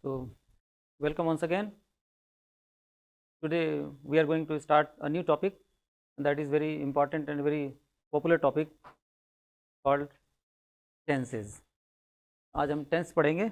So, welcome once again. Today we are going to start a new topic that is very important and very popular topic called tenses. आज हम tense पढ़ेंगे.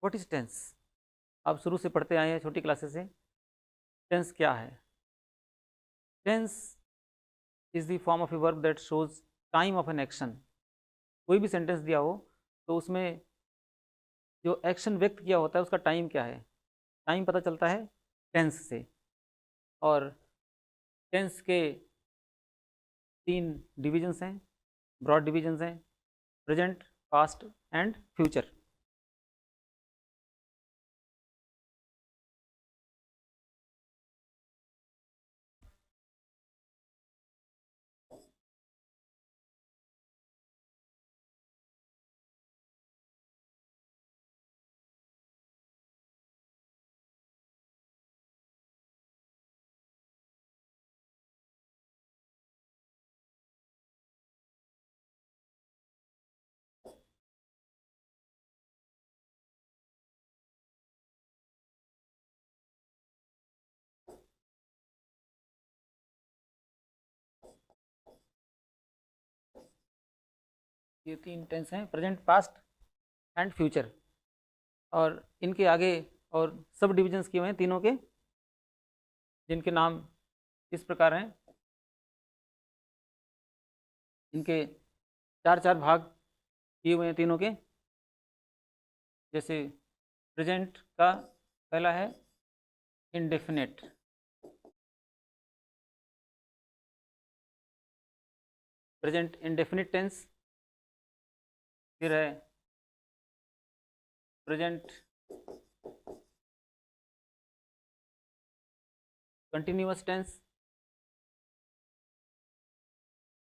What is tense? आप शुरू से पढ़ते आए हैं छोटी क्लासेस से. टेंस क्या है? Tense is the form of a verb that shows time of an action. कोई भी सेंटेंस दिया हो तो उसमें जो एक्शन व्यक्त किया होता है उसका टाइम क्या है, टाइम पता चलता है टेंस से. और टेंस के 3 डिविजन्स हैं, ब्रॉड डिविजन्स हैं: प्रेजेंट, पास्ट एंड फ्यूचर. ये 3 टेंस हैं: प्रेजेंट, पास्ट एंड फ्यूचर. और इनके आगे और सब डिविजन्स किए हुए हैं तीनों के, जिनके नाम इस प्रकार हैं. इनके 4 भाग किए हुए हैं तीनों के. जैसे प्रेजेंट का पहला है इंडेफिनिट. Present indefinite tense. फिर है प्रेजेंट कंटिन्यूअस टेंस.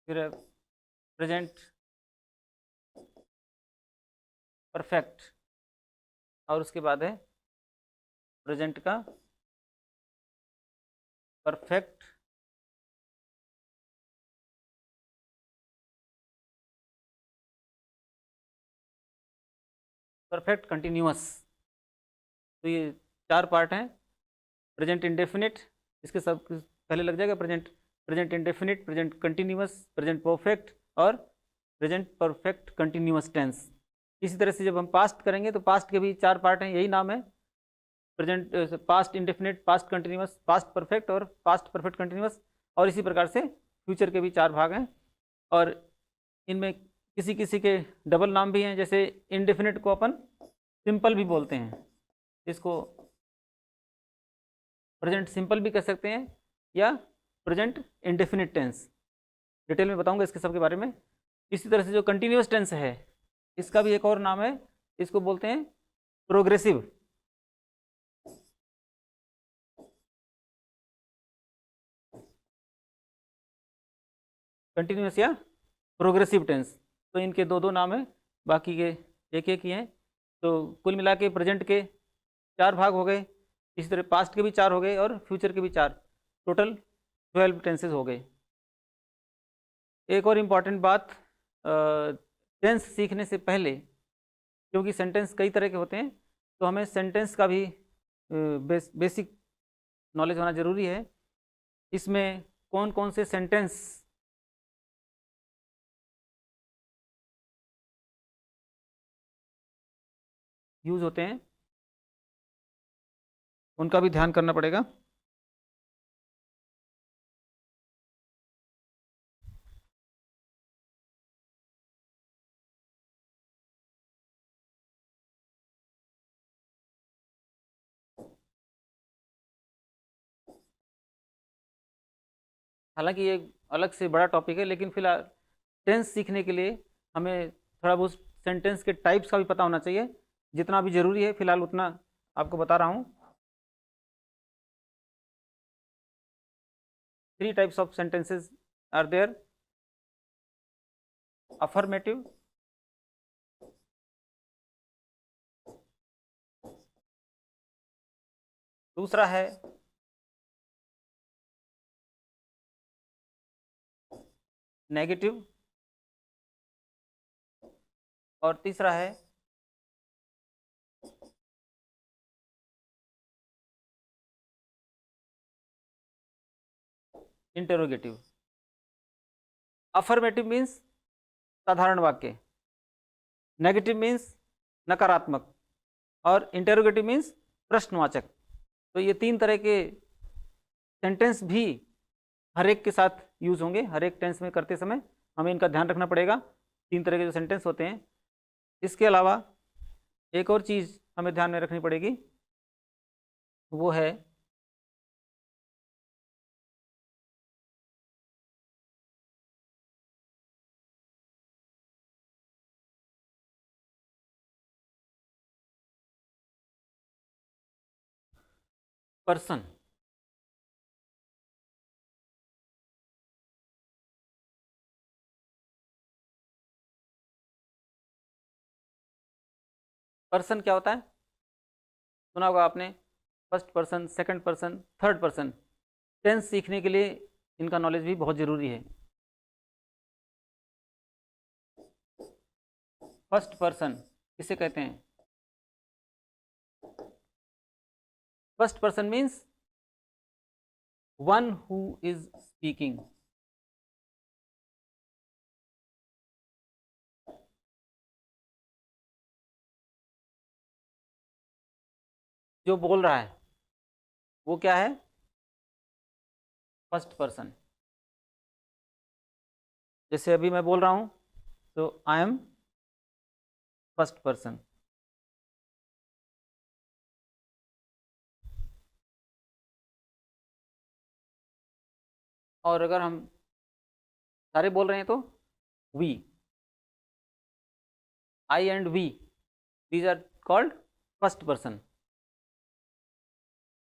फिर है प्रेजेंट परफेक्ट. और उसके बाद है प्रेजेंट का परफेक्ट परफेक्ट कंटिन्यूअस. तो ये 4 पार्ट हैं. प्रेजेंट इंडेफिनिट, इसके सब पहले लग जाएगा present. Present indefinite, present continuous, present perfect और प्रेजेंट परफेक्ट कंटिन्यूअस टेंस. इसी तरह से जब हम पास्ट करेंगे तो पास्ट के भी 4 पार्ट हैं, यही नाम है: present, past indefinite, past continuous, past perfect और पास्ट परफेक्ट कंटिन्यूअस. और इसी प्रकार से फ्यूचर के भी 4 भाग हैं. और इनमें किसी किसी के डबल नाम भी हैं. जैसे इंडेफिनिट को अपन सिंपल भी बोलते हैं, इसको प्रेजेंट सिंपल भी कह सकते हैं या प्रेजेंट इंडेफिनिट टेंस. डिटेल में बताऊंगा इसके सब के बारे में. इसी तरह से जो कंटिन्यूअस टेंस है, इसका भी एक और नाम है, इसको बोलते हैं प्रोग्रेसिव. कंटिन्यूअस या प्रोग्रेसिव टेंस. तो इनके 2 नाम हैं, बाकी के एक ही हैं. तो कुल मिला के प्रेजेंट के 4 भाग हो गए. इसी तरह पास्ट के भी 4 हो गए और फ्यूचर के भी 4. टोटल 12 टेंसेज हो गए. एक और इम्पॉर्टेंट बात, टेंस सीखने से पहले, क्योंकि सेंटेंस कई तरह के होते हैं, तो हमें सेंटेंस का भी बेसिक नॉलेज होना ज़रूरी है. इसमें कौन कौन से सेंटेंस यूज होते हैं उनका भी ध्यान करना पड़ेगा. हालांकि ये अलग से बड़ा टॉपिक है, लेकिन फिलहाल टेंस सीखने के लिए हमें थोड़ा बहुत सेंटेंस के टाइप्स का भी पता होना चाहिए. जितना भी ज़रूरी है फिलहाल उतना आपको बता रहा हूँ. 3 types of sentences are there: affirmative, दूसरा है नेगेटिव, और तीसरा है इंटेरोगेटिव। अफर्मेटिव मीन्स साधारण वाक्य, नेगेटिव मीन्स नकारात्मक, और इंटेरोगेटिव मीन्स प्रश्नवाचक। तो ये तीन तरह के सेंटेंस भी हर एक के साथ यूज होंगे, हर एक टेंस में करते समय हमें इनका ध्यान रखना पड़ेगा, तीन तरह के जो सेंटेंस होते हैं। इसके अलावा एक और चीज़ हमें ध्यान में रखनी पड़ेगी, वो है पर्सन। पर्सन क्या होता है, सुना होगा आपने, first person, second person, third person. Tense सीखने के लिए इनका नॉलेज भी बहुत ज़रूरी है। फर्स्ट पर्सन किसे कहते हैं? First person means one who is speaking. जो बोल रहा है वो क्या है? First person. जैसे अभी मैं बोल रहा हूं तो आई एम फर्स्ट पर्सन। और अगर हम सारे बोल रहे हैं तो we, I and we, these are called first person.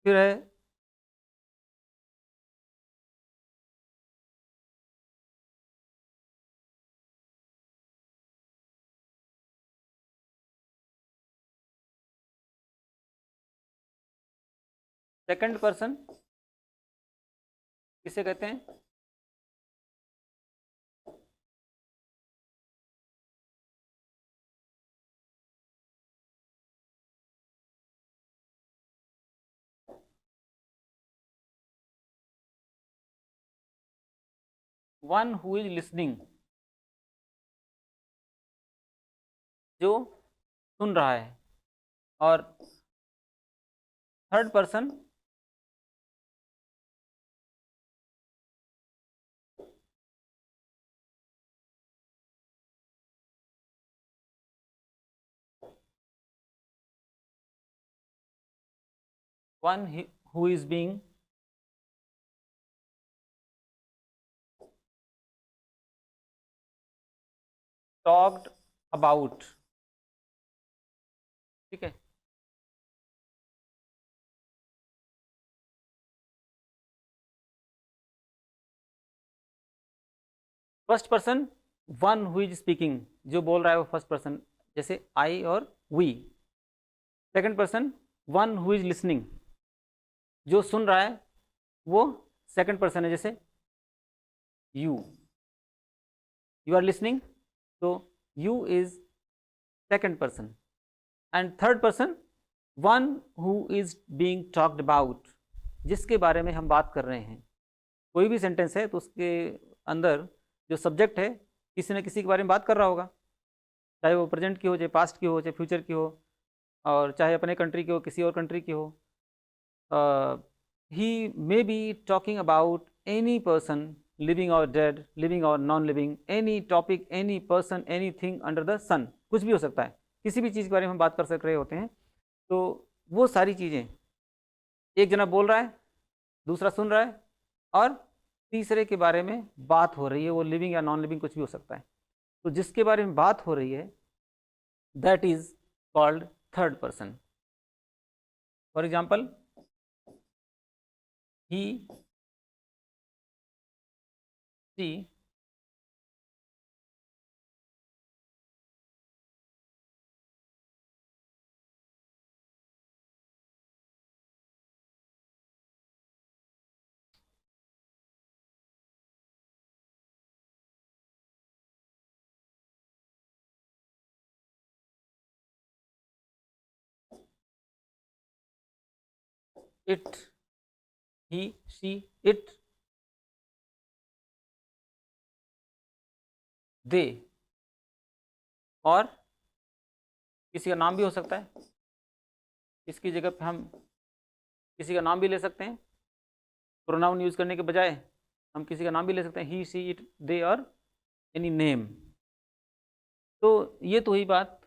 फिर है सेकंड पर्सन, किसे कहते हैं? वन हु इज लिसनिंग, जो सुन रहा है। और third person one who is being talked about. ठीक है। First person one who is speaking, जो बोल रहा है वो फर्स्ट पर्सन, जैसे आई और we. Second person one who is listening, जो सुन रहा है वो सेकंड पर्सन है, जैसे यू, यू आर लिसनिंग, तो you is second person. And third person one who is being talked about, जिसके बारे में हम बात कर रहे हैं। कोई भी सेंटेंस है तो उसके अंदर जो सब्जेक्ट है किसी न किसी के बारे में बात कर रहा होगा, चाहे वो प्रेजेंट की हो, चाहे पास्ट की हो, चाहे फ्यूचर की हो, और चाहे अपने कंट्री की हो, किसी और कंट्री की हो। He may be talking about any person, living और डेड, लिविंग और non living, any topic, any person, anything under the sun. कुछ भी हो सकता है, किसी भी चीज़ के बारे में हम बात कर सक रहे होते हैं। तो वो सारी चीज़ें, एक जना बोल रहा है, दूसरा सुन रहा है, और तीसरे के बारे में बात हो रही है, वो लिविंग या नॉन लिविंग कुछ भी हो सकता है। तो जिसके बारे में बात हो रही है that is called third person. For example, he, she, it, he, she, it, they, और किसी का नाम भी हो सकता है। इसकी जगह पे हम किसी का नाम भी ले सकते हैं, प्रोनाउन यूज करने के बजाय हम किसी का नाम भी ले सकते हैं, ही, शी, इट, दे, और एनी नेम। तो ये तो हुई बात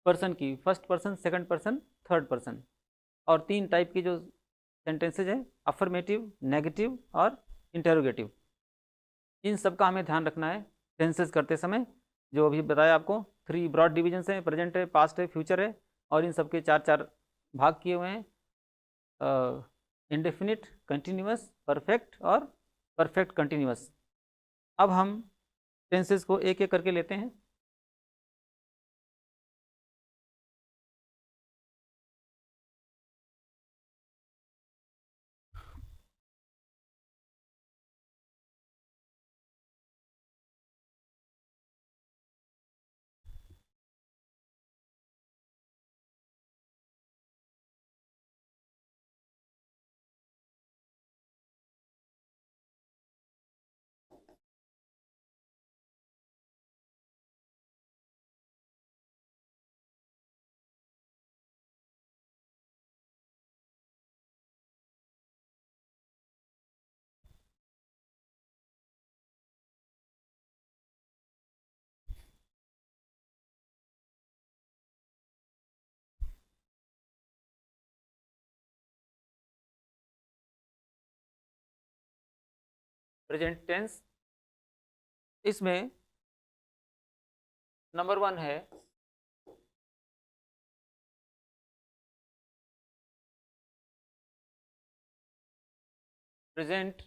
पर्सन की, first person, second person, third person. और तीन टाइप की जो सेंटेंसेज हैं, अफर्मेटिव, नेगेटिव और इंटेरोगेटिव, इन सब का हमें ध्यान रखना है टेंसेस करते समय। जो अभी बताया आपको, थ्री ब्रॉड डिविजन्स हैं, प्रेजेंट है, पास्ट है, फ्यूचर है, और इन सबके चार चार भाग किए हुए हैं, इंडेफिनिट, कंटिन्यूअस, परफेक्ट और परफेक्ट कंटिन्यूअस। अब हम टेंसेस को एक एक करके लेते हैं। प्रेजेंट टेंस, इसमें नंबर वन है present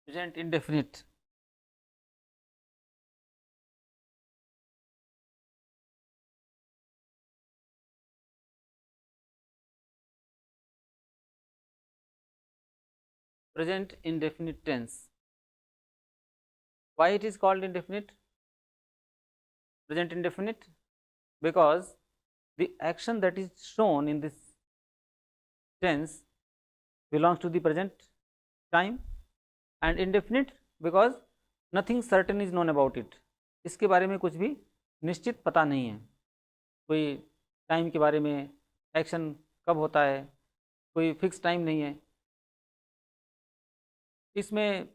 present indefinite. Present indefinite tense, why it is called indefinite, present indefinite? Because the action that is shown in this tense belongs to the present time, and indefinite because nothing certain is known about it, इसके बारे में कुछ भी निश्चित पता नहीं है। कोई टाइम के बारे में, एक्शन कब होता है, कोई फिक्स टाइम नहीं है इसमें।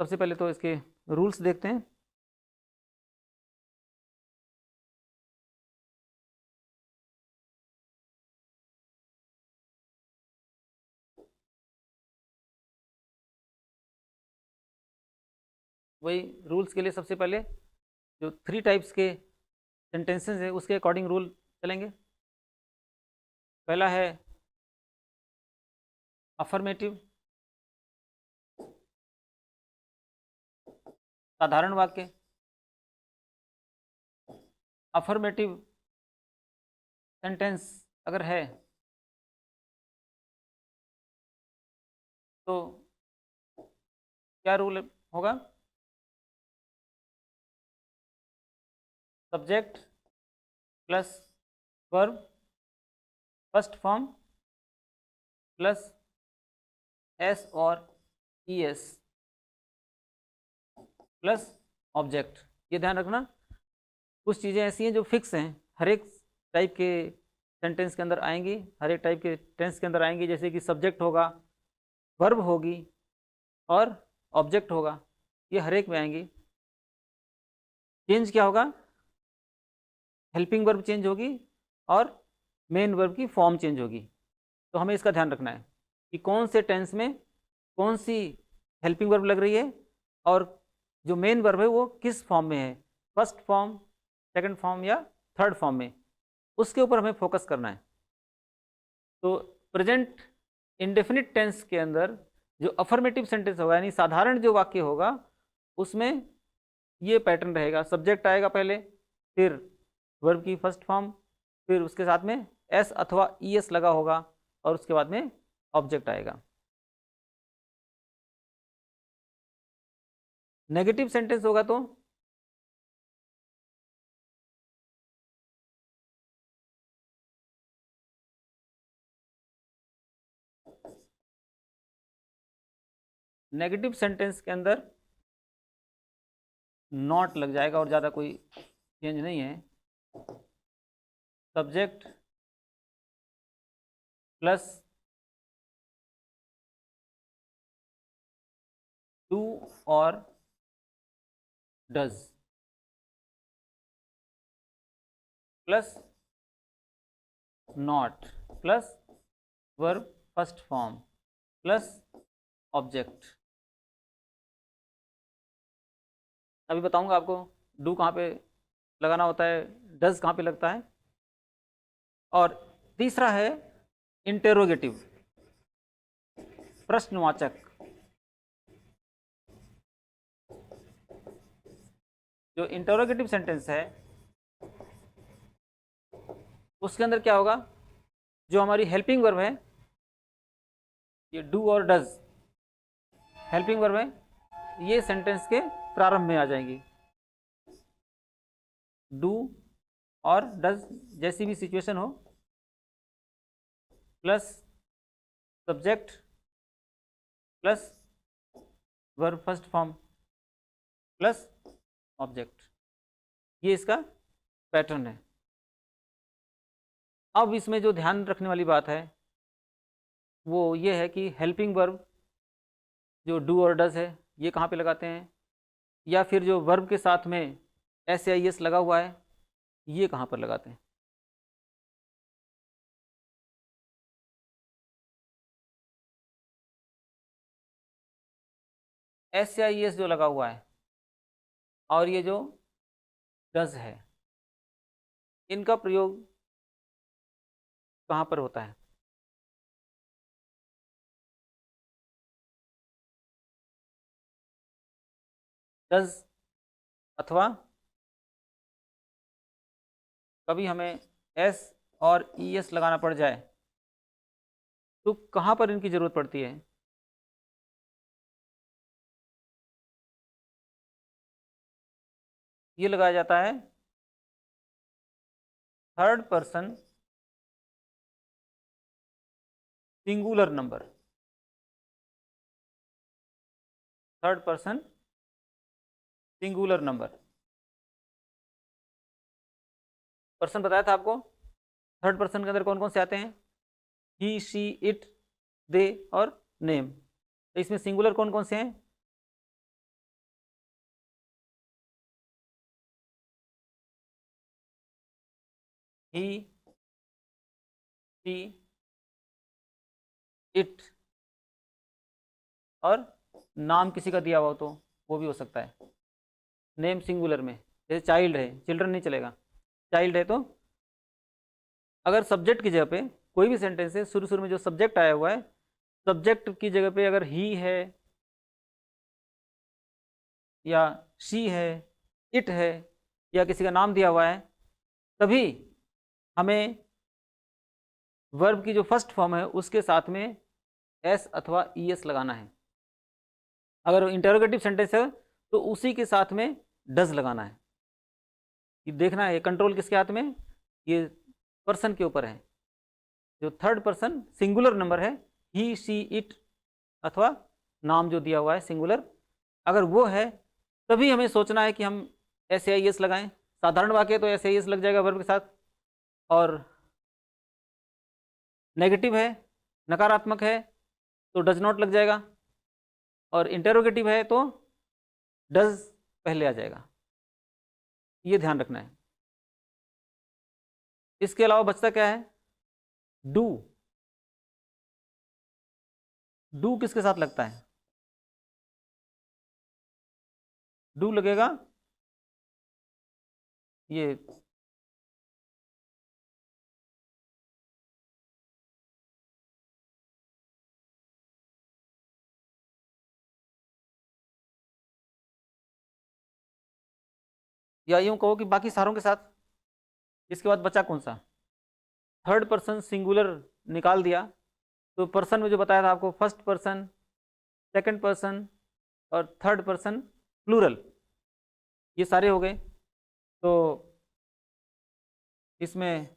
सबसे पहले तो इसके रूल्स देखते हैं। वही रूल्स के लिए सबसे पहले जो थ्री टाइप्स के सेंटेंसेस है उसके अकॉर्डिंग रूल चलेंगे। पहला है अफर्मेटिव, साधारण वाक्य। अफर्मेटिव सेंटेंस अगर है तो क्या रूल होगा? Subject plus verb, first form plus S और ई एस प्लस ऑब्जेक्ट। ये ध्यान रखना, कुछ चीज़ें ऐसी हैं जो फिक्स हैं, हर एक टाइप के सेंटेंस के अंदर आएंगी, हर एक टाइप के टेंस के अंदर आएंगी। जैसे कि सब्जेक्ट होगा, वर्ब होगी और ऑब्जेक्ट होगा, ये हर एक में आएंगी। चेंज क्या होगा? हेल्पिंग वर्ब चेंज होगी और मेन वर्ब की फॉर्म चेंज होगी। तो हमें इसका ध्यान रखना है कि कौन से टेंस में कौन सी हेल्पिंग वर्ब लग रही है और जो मेन वर्ब है वो किस फॉर्म में है, फर्स्ट फॉर्म, सेकंड फॉर्म या थर्ड फॉर्म में, उसके ऊपर हमें फोकस करना है। तो प्रेजेंट इंडेफिनिट टेंस के अंदर जो अफर्मेटिव सेंटेंस होगा यानी साधारण जो वाक्य होगा उसमें ये पैटर्न रहेगा, सब्जेक्ट आएगा पहले, फिर वर्ब की फर्स्ट फॉर्म, फिर उसके साथ में एस अथवा ई एस लगा होगा और उसके बाद में ऑब्जेक्ट आएगा। नेगेटिव सेंटेंस होगा तो नेगेटिव सेंटेंस के अंदर नॉट लग जाएगा और ज़्यादा कोई चेंज नहीं है। सब्जेक्ट प्लस डू और does plus not plus verb first form plus object. अभी बताऊंगा आपको डू कहाँ पे लगाना होता है, डज कहाँ पे लगता है। और तीसरा है इंटेरोगेटिव, प्रश्नवाचक। जो इंटेरोगेटिव सेंटेंस है उसके अंदर क्या होगा, जो हमारी हेल्पिंग वर्ब है ये डू और डज, हेल्पिंग वर्ब है, ये सेंटेंस के प्रारंभ में आ जाएंगी। डू और डज जैसी भी सिचुएशन हो, plus subject plus verb first form plus object, ये इसका पैटर्न है। अब इसमें जो ध्यान रखने वाली बात है वो ये है कि हेल्पिंग वर्ब जो डू और डज है ये कहाँ पे लगाते हैं, या फिर जो वर्ब के साथ में एस या एस लगा हुआ है ये कहाँ पर लगाते हैं। एस या एस जो लगा हुआ है और ये जो डज है इनका प्रयोग कहाँ पर होता है। डज अथवा कभी हमें एस और ई एस लगाना पड़ जाए तो कहाँ पर इनकी ज़रूरत पड़ती है। ये लगाया जाता है third person singular number, third person singular number. Person बताया था आपको, थर्ड पर्सन के अंदर कौन कौन से आते हैं, ही शी इट दे और नेम। तो इसमें सिंगुलर कौन कौन से हैं, ही शी इट, और नाम किसी का दिया हुआ हो तो वो भी हो सकता है। नेम सिंगुलर में जैसे चाइल्ड है, चिल्ड्रन नहीं चलेगा, चाइल्ड है तो अगर सब्जेक्ट की जगह पे कोई भी सेंटेंस है शुरू शुरू में जो सब्जेक्ट आया हुआ है, सब्जेक्ट की जगह पे अगर ही है या शी है, इट है या किसी का नाम दिया हुआ है, तभी हमें वर्ब की जो फर्स्ट फॉर्म है उसके साथ में एस अथवा ई एस लगाना है। अगर इंटरोगेटिव सेंटेंस है तो उसी के साथ में डज लगाना है। ये देखना है कंट्रोल किसके हाथ में, ये पर्सन के ऊपर है। जो थर्ड पर्सन सिंगुलर नंबर है, ही शी इट अथवा नाम जो दिया हुआ है सिंगुलर, अगर वो है तभी हमें सोचना है कि हम एस आई एस लगाएं। साधारण वाक्य तो एस आई एस लग जाएगा वर्ब के साथ, और नेगेटिव है, नकारात्मक है तो डज नॉट लग जाएगा, और इंटेरोगेटिव है तो डज पहले आ जाएगा। ये ध्यान रखना है। इसके अलावा बचता क्या है, डू। डू किसके साथ लगता है, डू लगेगा, ये या यूं कहो कि बाकी सारों के साथ। इसके बाद बचा कौन सा, थर्ड पर्सन सिंगुलर निकाल दिया, तो पर्सन में जो बताया था आपको, फर्स्ट पर्सन, सेकंड पर्सन और थर्ड पर्सन प्लूरल, ये सारे हो गए। तो इसमें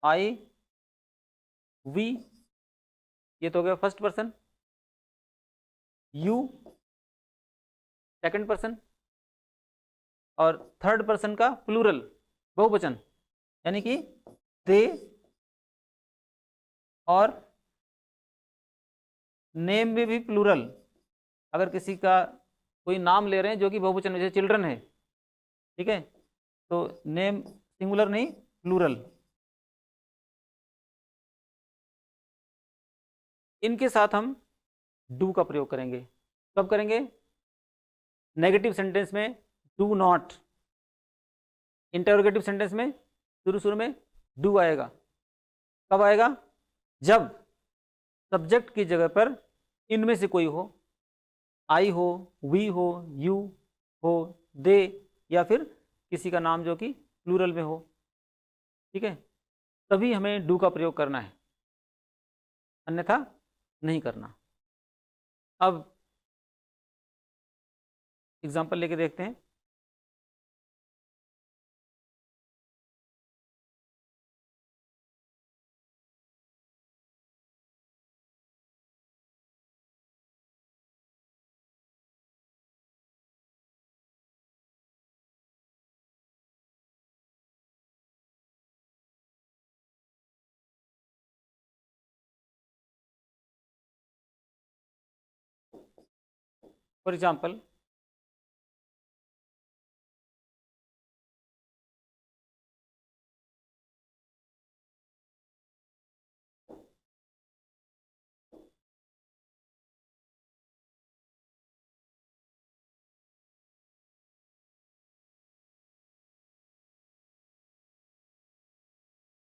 आई, वी, ये तो हो गया first person, you second person, और थर्ड पर्सन का प्लूरल बहुवचन, यानी कि दे और नेम में भी प्लूरल। अगर किसी का कोई नाम ले रहे हैं जो कि बहुवचन में, जैसे चिल्ड्रन है, ठीक है, तो नेम सिंगुलर नहीं, प्लूरल। इनके साथ हम डू का प्रयोग करेंगे। कब करेंगे, नेगेटिव सेंटेंस में डू नॉट, इंटरोगेटिव सेंटेंस में शुरू शुरू में डू आएगा। कब आएगा, जब सब्जेक्ट की जगह पर इनमें से कोई हो, आई हो, वी हो, यू हो, दे, या फिर किसी का नाम जो कि प्लूरल में हो, ठीक है, तभी हमें डू का प्रयोग करना है, अन्यथा नहीं करना। अब एग्जाम्पल लेके देखते हैं। For example,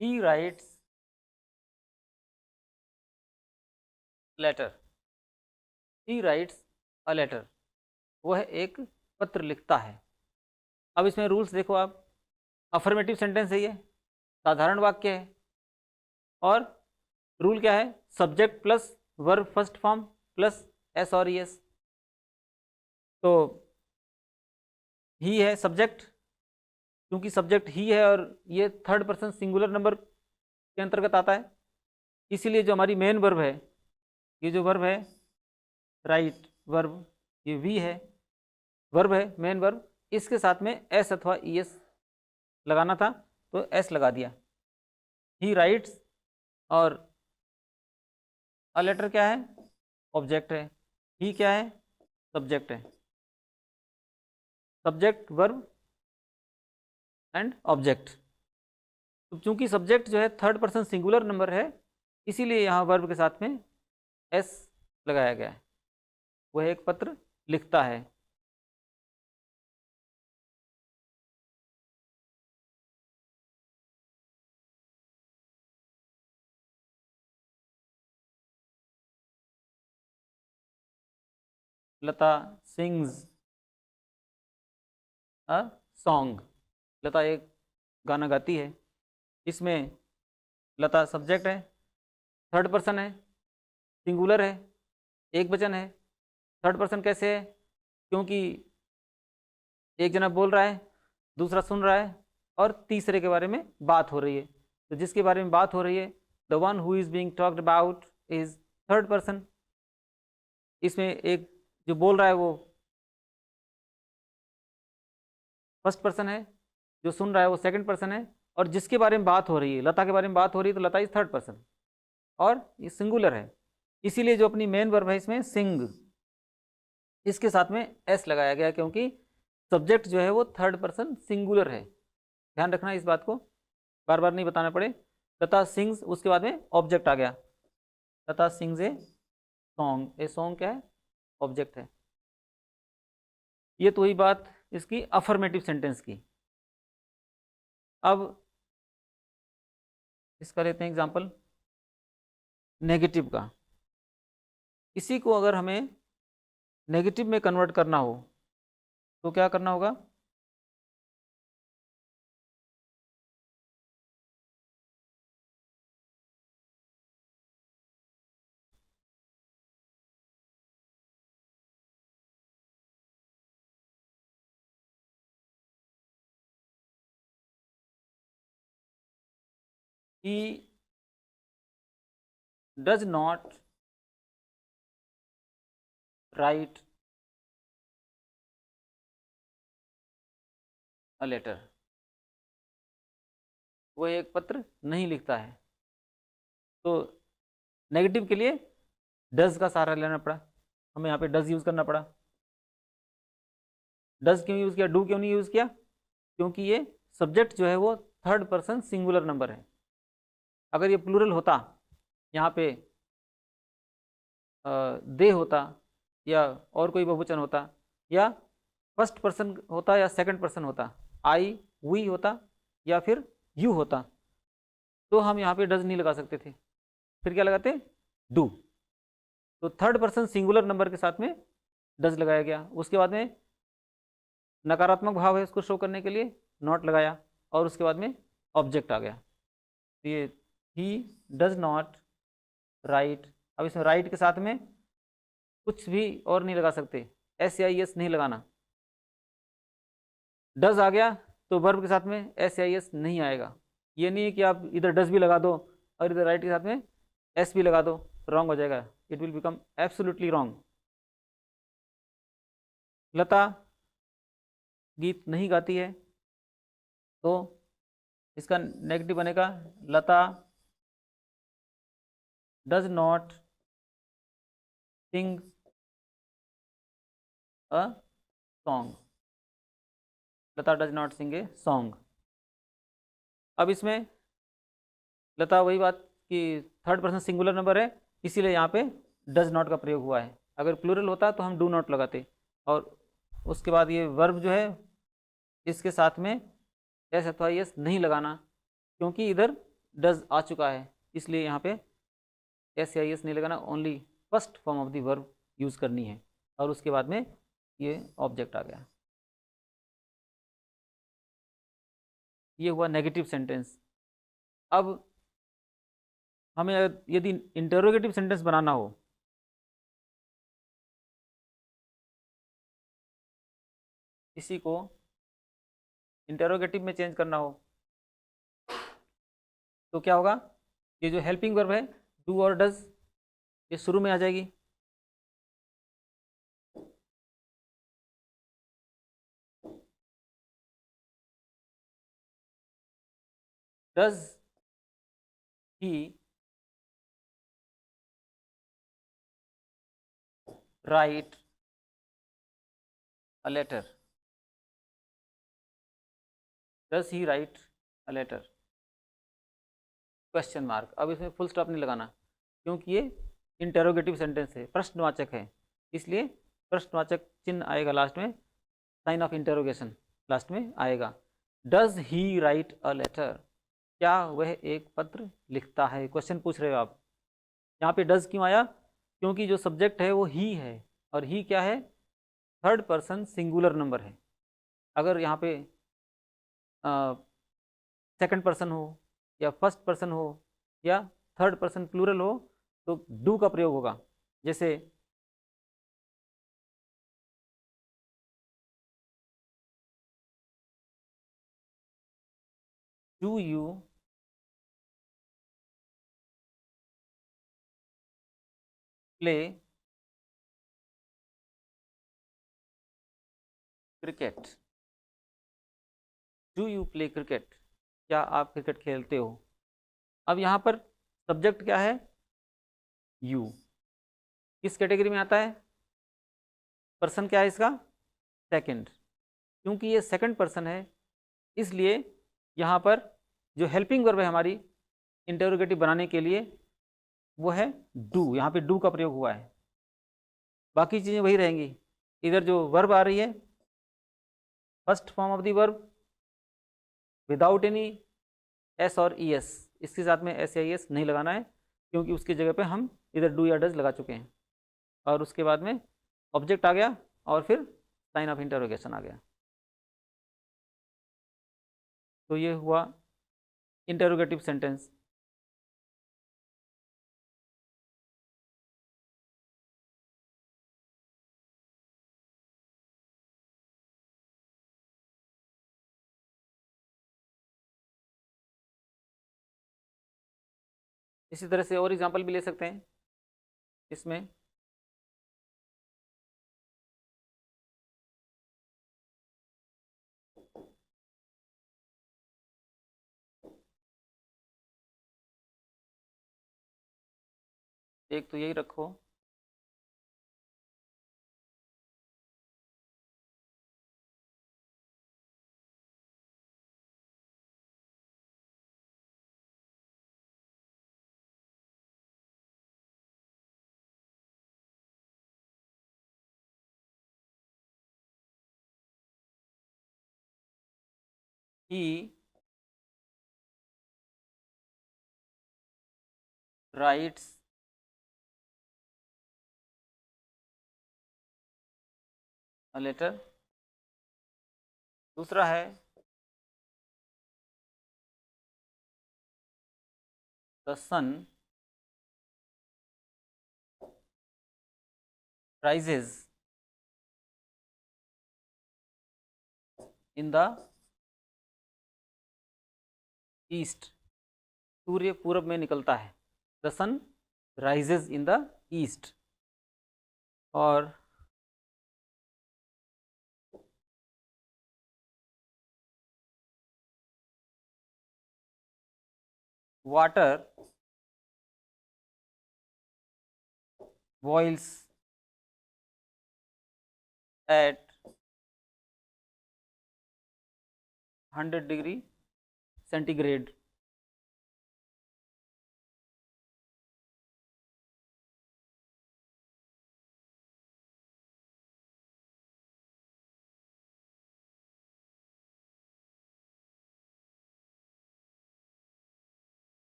he writes letter, he writes a letter, वह एक पत्र लिखता है। अब इसमें रूल्स देखो आप, अफर्मेटिव सेंटेंस है ये, साधारण वाक्य है, और रूल क्या है, subject plus verb first form plus S और एस। तो ही है सब्जेक्ट, क्योंकि सब्जेक्ट ही है और ये थर्ड पर्सन सिंगुलर नंबर के अंतर्गत आता है, इसीलिए जो हमारी मेन वर्ब है, ये जो वर्ब है राइट वर्ब, ये वी है, वर्ब है मेन वर्ब, इसके साथ में एस अथवा ई एस लगाना था, तो एस लगा दिया। ही राइट्स, और अ लेटर क्या है, ऑब्जेक्ट है, ही क्या है, सब्जेक्ट है, सब्जेक्ट वर्ब एंड ऑब्जेक्ट। तो चूंकि सब्जेक्ट जो है थर्ड पर्सन सिंगुलर नंबर है, इसीलिए यहाँ वर्ब के साथ में एस लगाया गया है, वह एक पत्र लिखता है। लता सिंग्स अ सॉन्ग, लता एक गाना गाती है, इसमें लता सब्जेक्ट है, थर्ड पर्सन है, सिंगुलर है, एक वचन है। थर्ड पर्सन कैसे है, क्योंकि एक जना बोल रहा है, दूसरा सुन रहा है, और तीसरे के बारे में बात हो रही है। तो जिसके बारे में बात हो रही है, the one who is being talked about is third person. इसमें एक जो बोल रहा है वो फर्स्ट पर्सन है, जो सुन रहा है वो सेकंड पर्सन है, और जिसके बारे में बात हो रही है, लता के बारे में बात हो रही है, तो लता इज थर्ड पर्सन, और ये सिंगुलर है, इसीलिए जो अपनी मेन वर्ब है इसमें सिंग, इसके साथ में एस लगाया गया, क्योंकि सब्जेक्ट जो है वो थर्ड पर्सन सिंगुलर है। ध्यान रखना इस बात को, बार बार नहीं बताना पड़े। लता सिंग्स, उसके बाद में ऑब्जेक्ट आ गया, Lata sings a song, a song क्या है? ऑब्जेक्ट है। ये तो हुई बात इसकी अफर्मेटिव सेंटेंस की। अब इसका लेते हैं एग्जांपल नेगेटिव का। इसी को अगर हमें नेगेटिव में कन्वर्ट करना हो तो क्या करना होगा? he does not write a letter, वो एक पत्र नहीं लिखता है। तो नेगेटिव के लिए डज का सहारा लेना पड़ा, हमें यहाँ पे डज यूज करना पड़ा। डज क्यों यूज किया, डू क्यों नहीं यूज किया? क्योंकि ये सब्जेक्ट जो है वो थर्ड पर्सन सिंगुलर नंबर है। अगर ये प्लूरल होता, यहाँ पे दे होता या और कोई बहुवचन होता या फर्स्ट पर्सन होता या सेकंड पर्सन होता, आई वी होता या फिर यू होता, तो हम यहाँ पे डज नहीं लगा सकते थे। फिर क्या लगाते? डू। तो थर्ड पर्सन सिंगुलर नंबर के साथ में डज लगाया गया। उसके बाद में नकारात्मक भाव है उसको शो करने के लिए नॉट लगाया, और उसके बाद में ऑब्जेक्ट आ गया। तो ये ही डज नॉट राइट। अब इसमें राइट के साथ में कुछ भी और नहीं लगा सकते, एस या एस नहीं लगाना। डज आ गया तो वर्ब के साथ में एस या एस नहीं आएगा। ये नहीं है कि आप इधर डज भी लगा दो और इधर राइट के साथ में एस भी लगा दो, रॉन्ग हो जाएगा, it will become absolutely wrong. Lata गीत नहीं गाती है, तो इसका नेगेटिव बनेगा Lata does not sing a song. Lata does not sing a song. अब इसमें लता वही बात कि थर्ड पर्सन सिंगुलर नंबर है, इसीलिए यहाँ पे डज नॉट का प्रयोग हुआ है। अगर प्लूरल होता तो हम डू नॉट लगाते। और उसके बाद ये वर्ब जो है इसके साथ में एस अथवा एस नहीं लगाना, क्योंकि इधर डज आ चुका है, इसलिए यहाँ पे एस या एस नहीं लगाना, only first form of the verb use करनी है। और उसके बाद में ये ऑब्जेक्ट आ गया। ये हुआ नेगेटिव सेंटेंस। अब हमें यदि इंटरोगेटिव सेंटेंस बनाना हो, इसी को इंटरोगेटिव में चेंज करना हो, तो क्या होगा? ये जो हेल्पिंग वर्ब है डू और डज, ये शुरू में आ जाएगी। Does he write a letter? Does he write a letter? Question mark. अब इसमें फुल स्टॉप नहीं लगाना, क्योंकि ये इंटेरोगेटिव सेंटेंस है, प्रश्नवाचक है, इसलिए प्रश्नवाचक चिन्ह आएगा लास्ट में, साइन ऑफ इंटेरोगेशन लास्ट में आएगा। Does he write a letter? क्या वह एक पत्र लिखता है? क्वेश्चन पूछ रहे हो आप। यहाँ पे डज क्यों आया? क्योंकि जो सब्जेक्ट है वो ही है, और ही क्या है? थर्ड पर्सन सिंगुलर नंबर है। अगर यहाँ पे सेकंड पर्सन हो या फर्स्ट पर्सन हो या थर्ड पर्सन प्लूरल हो तो डू का प्रयोग होगा। जैसे do you play cricket? Do you play cricket? क्या आप क्रिकेट खेलते हो? अब यहाँ पर सब्जेक्ट क्या है? यू। किस कैटेगरी में आता है? पर्सन क्या है इसका? सेकंड। क्योंकि ये सेकंड पर्सन है, इसलिए यहाँ पर जो हेल्पिंग वर्ब है हमारी इंटरोगेटिव बनाने के लिए वो है डू। यहाँ पे डू का प्रयोग हुआ है। बाकी चीज़ें वही रहेंगी। इधर जो वर्ब आ रही है, first form of the verb without any S और ई एस, इसके साथ में एस या ई एस नहीं लगाना है, क्योंकि उसकी जगह पे हम इधर डू या डज लगा चुके हैं। और उसके बाद में ऑब्जेक्ट आ गया और फिर साइन ऑफ इंटरोगेशन आ गया। तो ये हुआ इंटरोगेटिव सेंटेंस। इसी तरह से और एग्जांपल भी ले सकते हैं इसमें। एक तो यही रखो, he writes a letter। दूसरा है the sun rises in the east। सूर्य पूरब में निकलता है, the sun rises in the east. और water boils at 100 degree centigrade.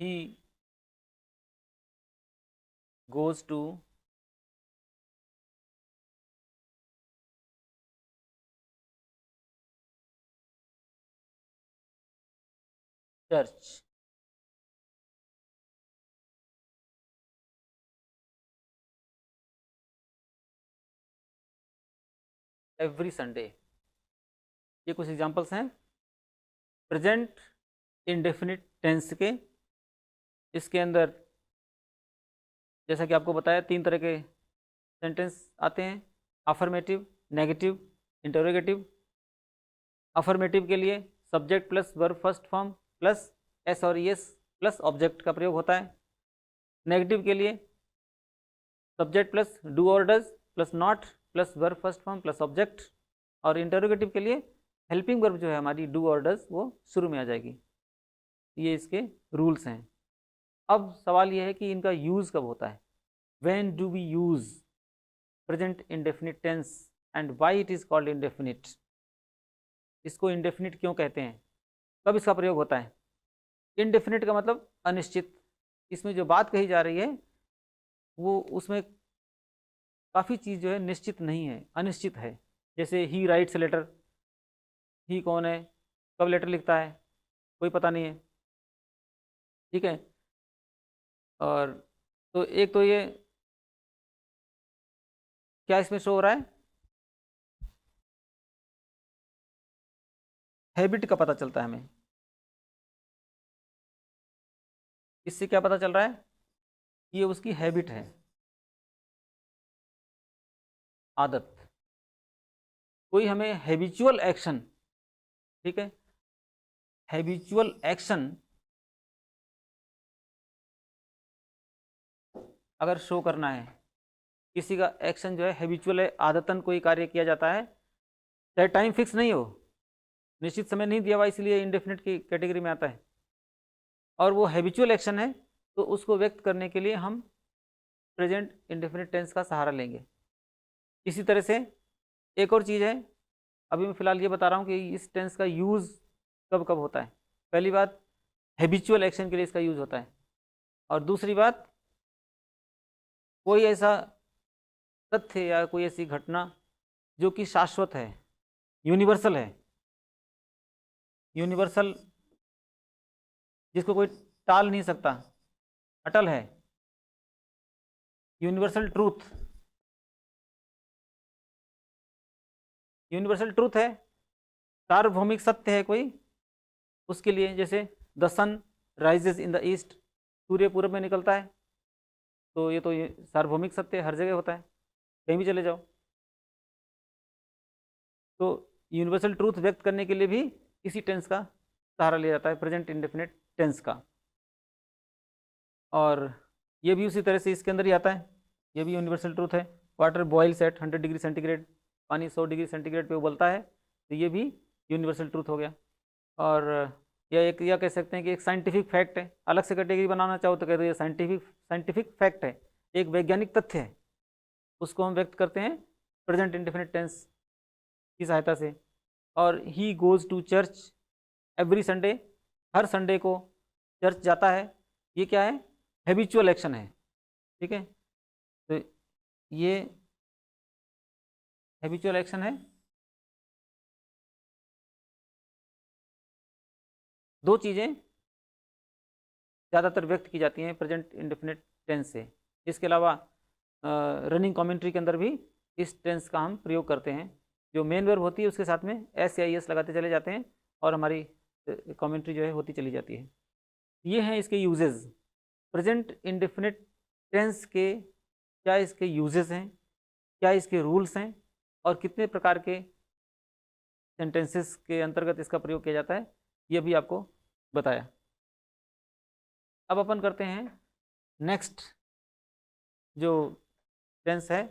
he goes to church every Sunday। ये कुछ एग्जांपल्स हैं प्रेजेंट इंडेफिनिट टेंस के। इसके अंदर जैसा कि आपको बताया 3 तरह के सेंटेंस आते हैं, अफर्मेटिव, नेगेटिव, इंटरोगेटिव। अफर्मेटिव के लिए subject plus verb first form plus S और एस प्लस ऑब्जेक्ट का प्रयोग होता है। नेगेटिव के लिए सब्जेक्ट प्लस डू और does plus not plus verb first form plus object. और इंटरोगेटिव के लिए हेल्पिंग वर्ब जो है हमारी डू और डज वो शुरू में आ जाएगी। ये इसके रूल्स हैं। अब सवाल ये है कि इनका यूज़ कब होता है। When do we use present indefinite tense and why it is called indefinite. इसको इंडेफिनिट क्यों कहते हैं, कब इसका प्रयोग होता है। इंडेफिनिट का मतलब अनिश्चित। इसमें जो बात कही जा रही है वो उसमें काफ़ी चीज़ जो है निश्चित नहीं है, अनिश्चित है। जैसे ही राइट्स लेटर, ही कौन है, कब लेटर लिखता है, कोई पता नहीं है। ठीक है। और तो एक तो ये क्या इसमें शो हो रहा है, हैबिट का पता चलता है हमें। इससे क्या पता चल रहा है, ये उसकी हैबिट है, आदत। कोई हमें हैबिचुअल एक्शन, ठीक है, हैबिचुअल एक्शन अगर शो करना है, किसी का एक्शन जो है हैबिचुअल है, आदतन कोई कार्य किया जाता है, चाहे टाइम फिक्स नहीं हो, निश्चित समय नहीं दिया हुआ, इसलिए इंडेफिनिट की कैटेगरी में आता है। और वो हैबिचुअल एक्शन है, तो उसको व्यक्त करने के लिए हम प्रेजेंट इंडेफिनिट टेंस का सहारा लेंगे। इसी तरह से एक और चीज़ है, अभी मैं फिलहाल ये बता रहा हूँ कि इस टेंस का यूज़ कब कब होता है। पहली बात, हैबिचुअल एक्शन के लिए इसका यूज़ होता है, और दूसरी बात, कोई ऐसा तथ्य या कोई ऐसी घटना जो कि शाश्वत है, यूनिवर्सल है, यूनिवर्सल जिसको कोई टाल नहीं सकता, अटल है, यूनिवर्सल ट्रूथ, यूनिवर्सल ट्रूथ है, सार्वभौमिक सत्य है कोई, उसके लिए जैसे the sun rises in the east, सूर्य पूर्व में निकलता है, तो ये तो ये सार्वभौमिक सत्य हर जगह होता है, कहीं भी चले जाओ। तो यूनिवर्सल ट्रूथ व्यक्त करने के लिए भी इसी टेंस का सहारा लिया जाता है, प्रेजेंट इंडेफिनिट टेंस का। और ये भी उसी तरह से इसके अंदर ही आता है, ये भी यूनिवर्सल ट्रूथ है। Water boils at 100 degree centigrade, पानी 100 डिग्री सेंटीग्रेड पे उबलता है, तो ये भी यूनिवर्सल ट्रूथ हो गया। और यह कह सकते हैं कि एक साइंटिफिक फैक्ट है, अलग से कैटेगरी बनाना चाहो तो कह दो ये साइंटिफिक फैक्ट है, एक वैज्ञानिक तथ्य है, उसको हम व्यक्त करते हैं प्रेजेंट इंडेफिनिट टेंस की सहायता से। और he goes to church every Sunday, हर संडे को चर्च जाता है, ये क्या है, हैबिचुअल एक्शन है, ठीक है। तो ये हैबिचुअल एक्शन है। दो चीज़ें ज़्यादातर व्यक्त की जाती हैं प्रेजेंट इंडेफिनिट टेंस से। इसके अलावा रनिंग कमेंट्री के अंदर भी इस टेंस का हम प्रयोग करते हैं, जो मेन वर्ब होती है उसके साथ में एस या एस लगाते चले जाते हैं, और हमारी कमेंट्री जो है होती चली जाती है। ये हैं इसके यूजेस। प्रेजेंट इंडेफिनिट टेंस के क्या इसके यूजेस हैं, क्या इसके रूल्स हैं, और कितने प्रकार के सेंटेंसेस के अंतर्गत इसका प्रयोग किया जाता है, ये भी आपको बताया। अब अपन करते हैं नेक्स्ट जो टेंस है,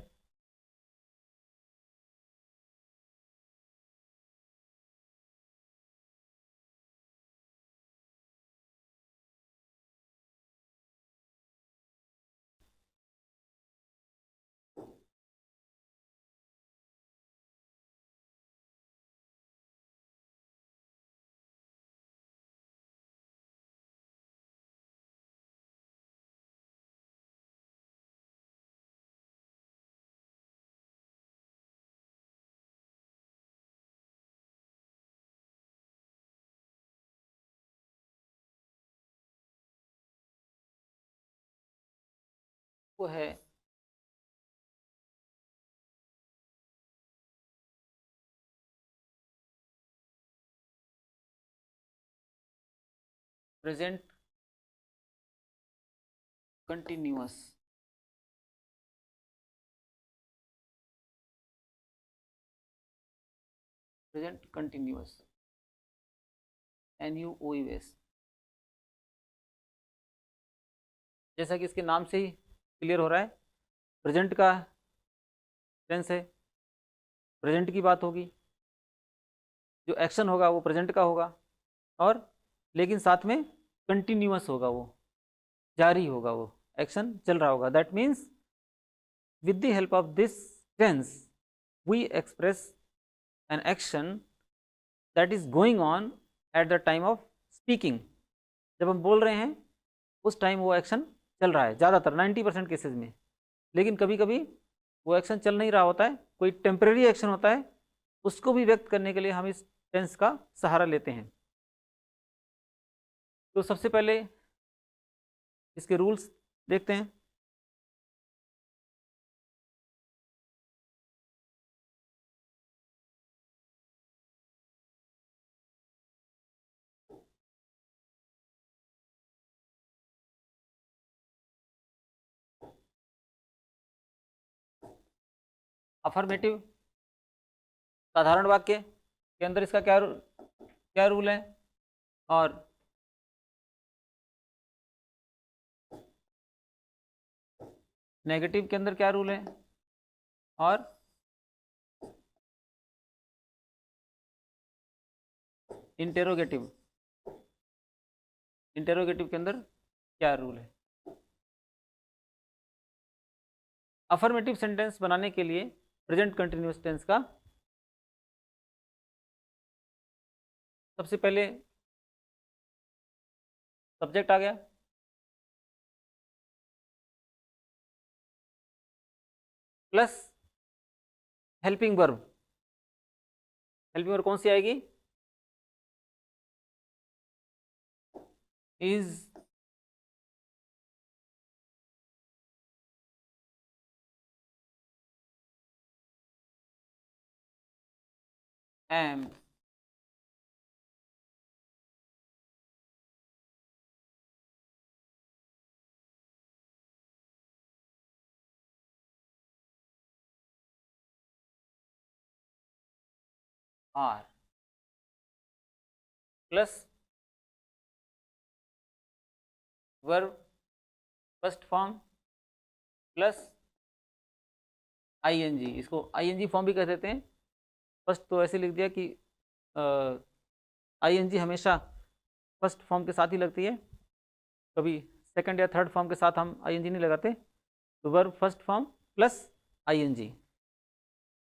वो है present continuous. Present continuous, NUOUS, जैसा कि इसके नाम से ही क्लियर हो रहा है, प्रेजेंट का टेंस है, प्रेजेंट की बात होगी, जो एक्शन होगा वो प्रेजेंट का होगा, और लेकिन साथ में कंटिन्यूअस होगा, वो जारी होगा, वो एक्शन चल रहा होगा। That means with the help of this tense we express an action that is going on at the time of speaking। जब हम बोल रहे हैं उस टाइम वो एक्शन चल रहा है, ज़्यादातर 90% केसेस में। लेकिन कभी कभी वो एक्शन चल नहीं रहा होता है, कोई टेम्परेरी एक्शन होता है, उसको भी व्यक्त करने के लिए हम इस टेंस का सहारा लेते हैं। तो सबसे पहले इसके रूल्स देखते हैं। अफर्मेटिव साधारण वाक्य के अंदर इसका क्या रूल है, और नेगेटिव के अंदर क्या रूल है, और इंटेरोगेटिव इंटेरोगेटिव के अंदर क्या रूल है। अफर्मेटिव सेंटेंस बनाने के लिए प्रेजेंट कंटिन्यूअस टेंस का सबसे पहले सब्जेक्ट आ गया, plus helping verb. Helping verb कौन सी आएगी? Is, am, are, plus verb first form plus ING. इसको आईएनजी फॉर्म भी कह देते हैं। फर्स्ट तो ऐसे लिख दिया कि आईएनजी हमेशा फर्स्ट फॉर्म के साथ ही लगती है, कभी सेकंड या थर्ड फॉर्म के साथ हम आईएनजी नहीं लगाते। तो verb first form plus ING,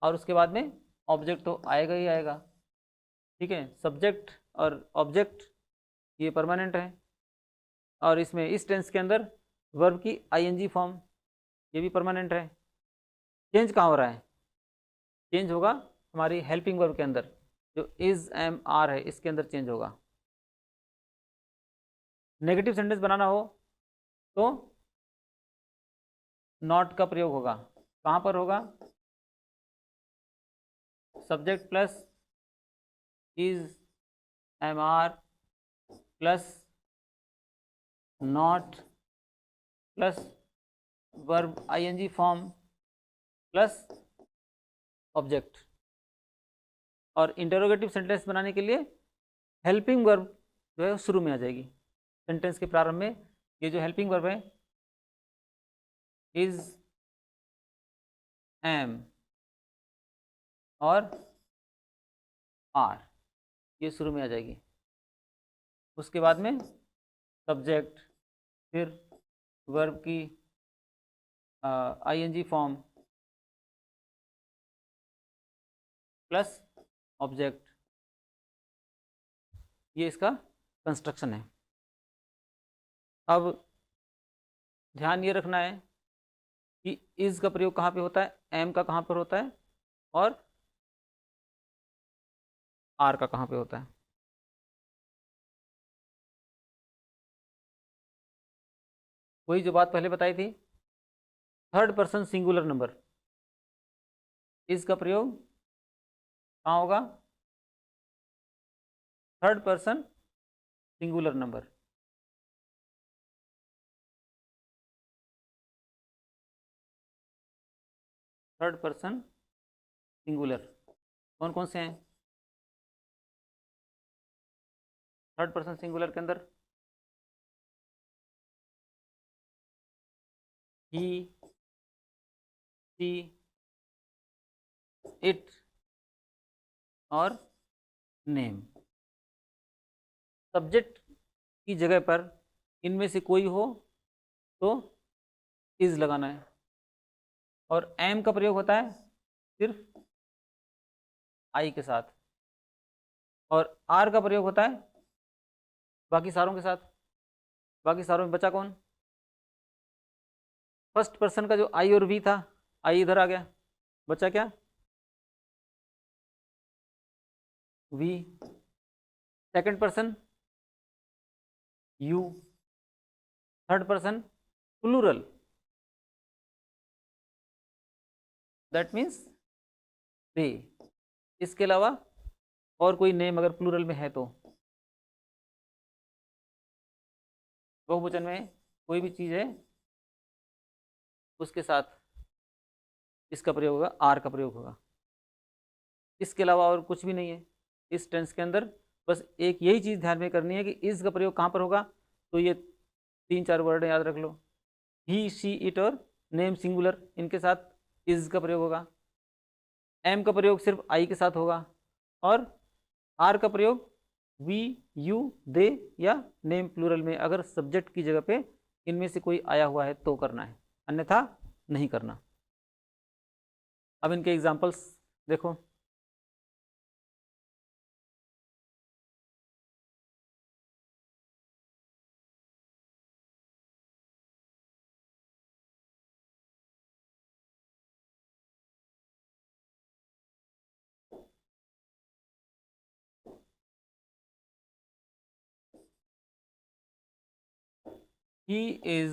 और उसके बाद में ऑब्जेक्ट तो आएगा ही आएगा। ठीक है, सब्जेक्ट और ऑब्जेक्ट ये परमानेंट है, और इसमें इस टेंस के अंदर वर्ब की आईएनजी फॉर्म ये भी परमानेंट है। चेंज कहाँ हो रहा है? चेंज होगा हमारी हेल्पिंग वर्ब के अंदर, जो इज, एम, आर है, इसके अंदर चेंज होगा। नेगेटिव सेंटेंस बनाना हो तो नॉट का प्रयोग होगा। कहाँ पर होगा? Subject plus is, am, are plus not plus verb ING form plus object. और इंटरोगेटिव सेंटेंस बनाने के लिए हेल्पिंग वर्ब जो है शुरू में आ जाएगी। सेंटेंस के प्रारंभ में ये जो हेल्पिंग वर्ब है, इज, एम और आर, ये शुरू में आ जाएगी। उसके बाद में सब्जेक्ट, फिर वर्ब की आईएनजी फॉर्म प्लस ऑब्जेक्ट। ये इसका कंस्ट्रक्शन है। अब ध्यान ये रखना है कि इज का प्रयोग कहाँ पे होता है, एम का कहाँ पर होता है, और आर का कहाँ पे होता है। वही जो बात पहले बताई थी, third person singular number, is का प्रयोग कहाँ होगा? Third person singular number. Third person singular कौन कौन से हैं? थर्ड पर्सन सिंगुलर के अंदर ही, शी, इट और नेम। सब्जेक्ट की जगह पर इनमें से कोई हो तो इज लगाना है, और एम का प्रयोग होता है सिर्फ आई के साथ, और आर का प्रयोग होता है बाकी सारों के साथ। बाकी सारों में बचा कौन? फर्स्ट पर्सन का जो आई और वी था, आई इधर आ गया, बचा क्या? We. Second person you. Third person plural, that means they. इसके अलावा और कोई नेम अगर प्लूरल में है तो, बहुवचन में कोई भी चीज़ है उसके साथ इसका प्रयोग होगा, आर का प्रयोग होगा। इसके अलावा और कुछ भी नहीं है इस टेंस के अंदर। बस एक यही चीज़ ध्यान में करनी है कि इज का प्रयोग कहाँ पर होगा। तो ये 3-4 वर्ड याद रख लो, ही, शी, इट और नेम सिंगुलर, इनके साथ इज का प्रयोग होगा। एम का प्रयोग सिर्फ आई के साथ होगा, और आर का प्रयोग वी, यू, दे या नेम प्लूरल में अगर सब्जेक्ट की जगह पे इनमें से कोई आया हुआ है तो करना है, अन्यथा नहीं करना। अब इनके एग्जांपल्स देखो। He is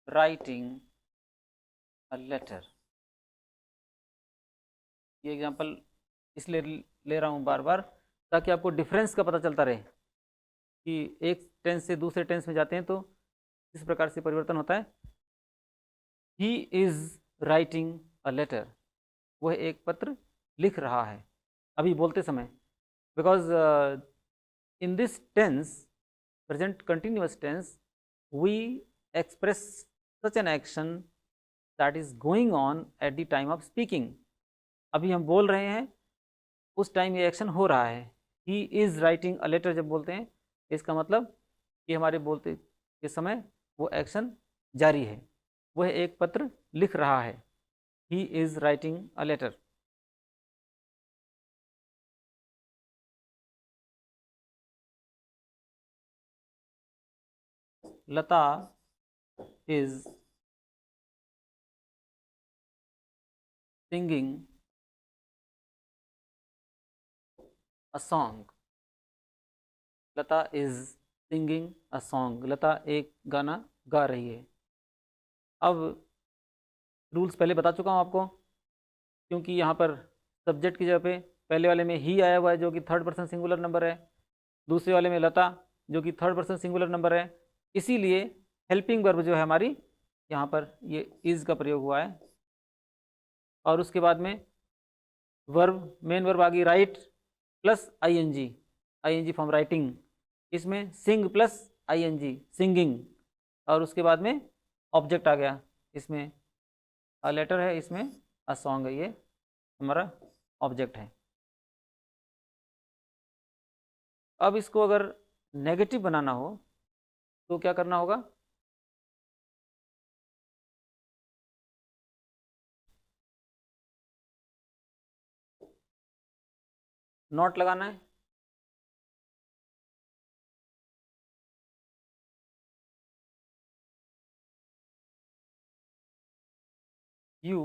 writing a letter. ये एग्जांपल इसलिए ले रहा हूँ बार बार ताकि आपको डिफरेंस का पता चलता रहे कि एक टेंस से दूसरे टेंस में जाते हैं तो किस प्रकार से परिवर्तन होता है। He is writing a letter, वह एक पत्र लिख रहा है अभी बोलते समय। Because in this tense, present continuous tense, we express such an action that is going on at the time of speaking. अभी हम बोल रहे हैं, उस टाइम ये एक्शन हो रहा है। He is writing a letter जब बोलते हैं, इसका मतलब कि हमारे बोलते के समय वो एक्शन जारी है, वह एक पत्र लिख रहा है। He is writing a letter. Lata is singing a song. Lata is singing a song, Lata एक गाना गा रही है। अब रूल्स पहले बता चुका हूँ आपको, क्योंकि यहाँ पर सब्जेक्ट की जगह पे पहले वाले में ही आया हुआ है जो कि थर्ड पर्सन सिंगुलर नंबर है, दूसरे वाले में लता जो कि थर्ड पर्सन सिंगुलर नंबर है। इसीलिए हेल्पिंग वर्ब जो है हमारी, यहाँ पर ये इज़ का प्रयोग हुआ है। और उसके बाद में वर्ब, मेन वर्ब आ गई write plus ING, ING from writing. इसमें सिंग प्लस आईएनजी, सिंगिंग। और उसके बाद में ऑब्जेक्ट आ गया, इसमें अ लेटर है, इसमें अ सॉन्ग है, ये हमारा ऑब्जेक्ट है। अब इसको अगर नेगेटिव बनाना हो तो क्या करना होगा? नॉट लगाना है। You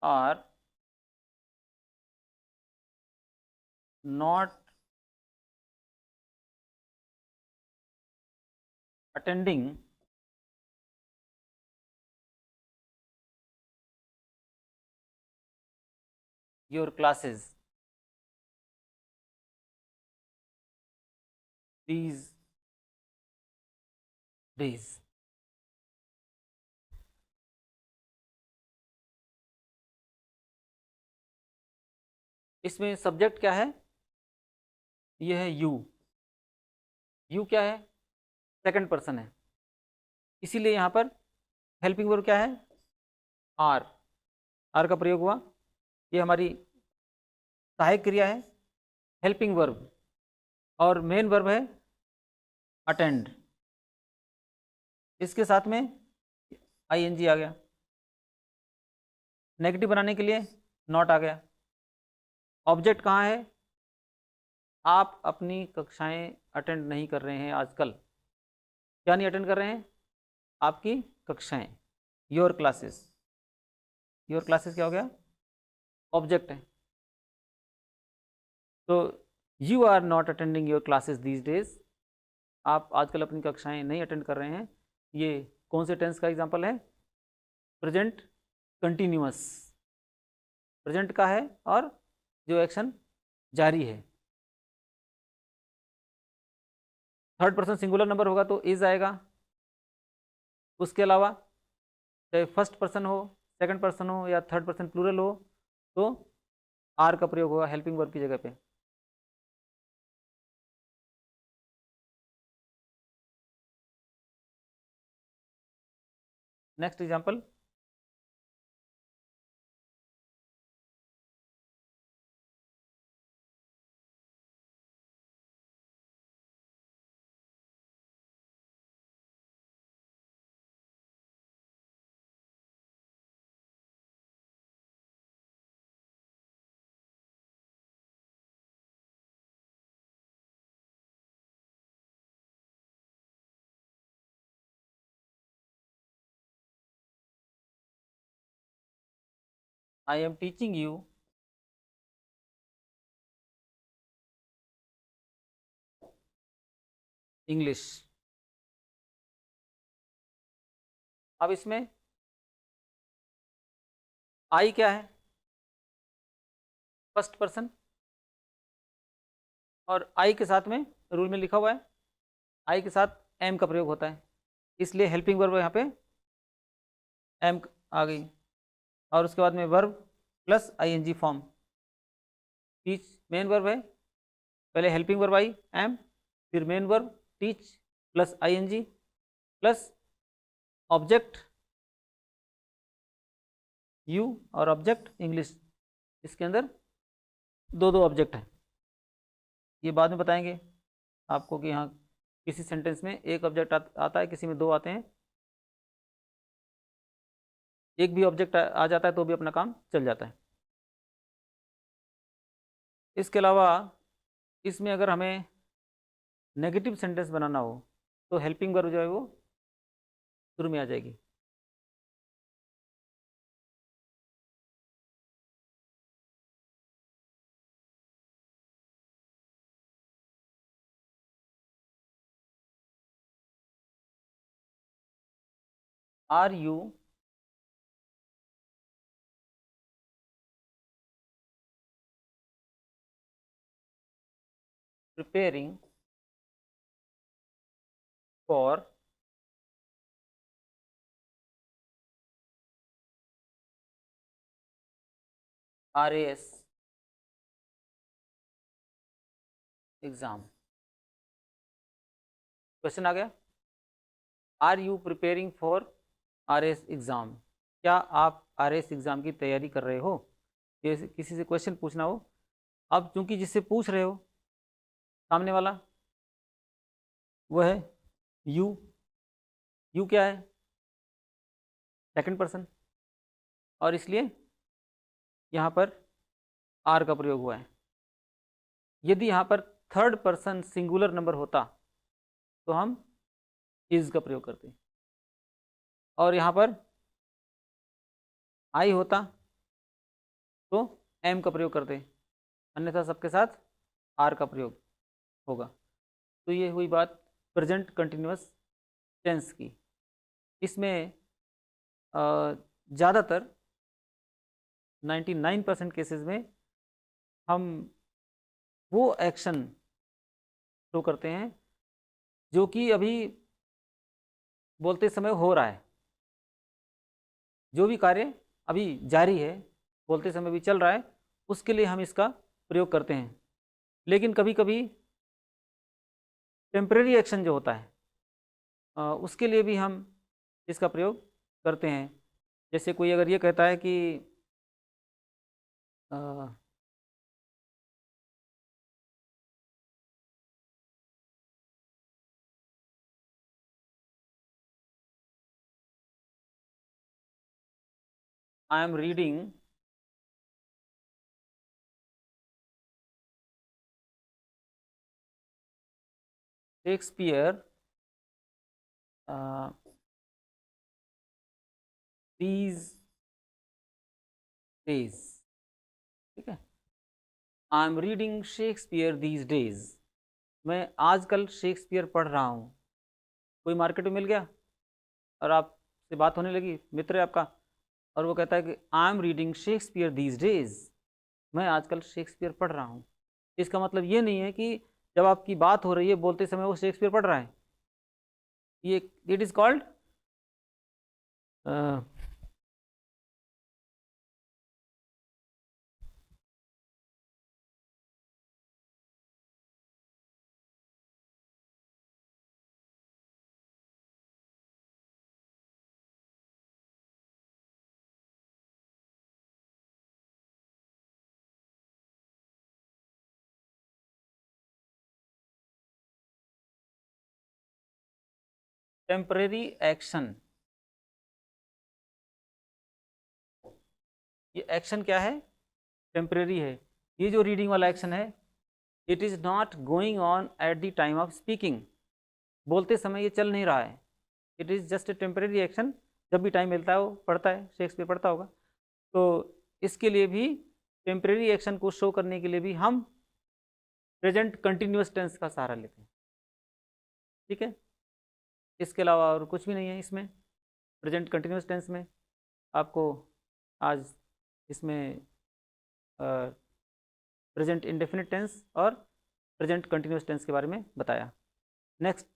are not attending your classes these days। इसमें सब्जेक्ट क्या है? ये है यू। यू क्या है? सेकंड पर्सन है, इसीलिए यहाँ पर हेल्पिंग वर्ब क्या है? आर। आर का प्रयोग हुआ, ये हमारी सहायक क्रिया है, हेल्पिंग वर्ब। और मेन वर्ब है अटेंड, इसके साथ में आईएनजी आ गया। नेगेटिव बनाने के लिए नॉट आ गया। ऑब्जेक्ट कहाँ है? आप अपनी कक्षाएं अटेंड नहीं कर रहे हैं आजकल। क्या नहीं अटेंड कर रहे हैं? आपकी कक्षाएं, योर क्लासेस। योर क्लासेस क्या हो गया? ऑब्जेक्ट है। तो you are not attending your classes these days, आप आजकल अपनी कक्षाएं नहीं अटेंड कर रहे हैं। ये कौन से टेंस का एग्जाम्पल है? प्रेजेंट कंटिन्यूअस, प्रेजेंट का है और जो एक्शन जारी है। थर्ड पर्सन सिंगुलर नंबर होगा तो इज आएगा। उसके अलावा चाहे फर्स्ट पर्सन हो, सेकंड पर्सन हो या थर्ड पर्सन प्लूरल हो तो आर का प्रयोग होगा हेल्पिंग वर्ब की जगह पे। Next example, I am teaching you English. अब इसमें आई क्या है? फर्स्ट पर्सन, और आई के साथ में रूल में लिखा हुआ है आई के साथ एम का प्रयोग होता है, इसलिए हेल्पिंग वर्ब यहाँ पे एम आ गई, और उसके बाद में verb plus ING form. Teach main verb है, पहले हेल्पिंग वर्ब आई एम, फिर main verb teach plus ING plus object you और ऑब्जेक्ट इंग्लिश। इसके अंदर दो दो ऑब्जेक्ट हैं, ये बाद में बताएंगे आपको कि यहाँ किसी सेंटेंस में एक ऑब्जेक्ट आता है, किसी में दो आते हैं। एक भी ऑब्जेक्ट आ जाता है तो भी अपना काम चल जाता है। इसके अलावा इसमें अगर हमें नेगेटिव सेंटेंस बनाना हो तो हेल्पिंग वर्ब जो है वो शुरू में आ जाएगी। Are you preparing for RAS exam. Question आ गया, are you preparing for RAS exam, क्या आप RAS एग्जाम की तैयारी कर रहे हो? ये किसी से क्वेश्चन पूछना हो, अब चूंकि जिससे पूछ रहे हो सामने वाला वो है यू, यू क्या है? सेकंड पर्सन, और इसलिए यहाँ पर आर का प्रयोग हुआ है। यदि यहाँ पर थर्ड पर्सन सिंगुलर नंबर होता तो हम इज का प्रयोग करते, और यहाँ पर आई होता तो एम का प्रयोग करते, अन्यथा सबके साथ आर का प्रयोग होगा। तो ये हुई बात प्रेजेंट कंटिन्यूअस टेंस की। इसमें ज़्यादातर 99% केसेस में हम वो एक्शन शो करते हैं जो कि अभी बोलते समय हो रहा है, जो भी कार्य अभी जारी है, बोलते समय भी चल रहा है, उसके लिए हम इसका प्रयोग करते हैं। लेकिन कभी कभी टेम्परेरी एक्शन जो होता है उसके लिए भी हम इसका प्रयोग करते हैं। जैसे कोई अगर ये कहता है कि I am reading Shakespeare these days, ठीक है, I am reading Shakespeare these days, मैं आजकल शेक्सपियर पढ़ रहा हूँ। कोई मार्केट में मिल गया और आपसे बात होने लगी, मित्र है आपका, और वो कहता है कि I am reading Shakespeare these days, मैं आजकल शेक्सपियर पढ़ रहा हूँ। इसका मतलब ये नहीं है कि जब आपकी बात हो रही है बोलते समय वो शेक्सपियर पढ़ रहा है। ये it is called temporary action, ये एक्शन क्या है, टेम्परेरी है। ये जो रीडिंग वाला एक्शन है, it is not going on at the time of speaking, बोलते समय ये चल नहीं रहा है। It is just a temporary action, जब भी टाइम मिलता है वो पढ़ता है, शेक्सपियर पढ़ता होगा। तो इसके लिए भी टेम्परेरी एक्शन को शो करने के लिए भी हम प्रेजेंट कंटिन्यूअस टेंस का सहारा लेते हैं। ठीक है, इसके अलावा और कुछ भी नहीं है इसमें। प्रेजेंट कंटिन्यूअस टेंस में आपको आज इसमें प्रेजेंट इंडेफिनिट टेंस और प्रेजेंट कंटिन्यूअस टेंस के बारे में बताया। नेक्स्ट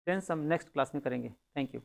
टेंस हम नेक्स्ट क्लास में करेंगे। Thank you.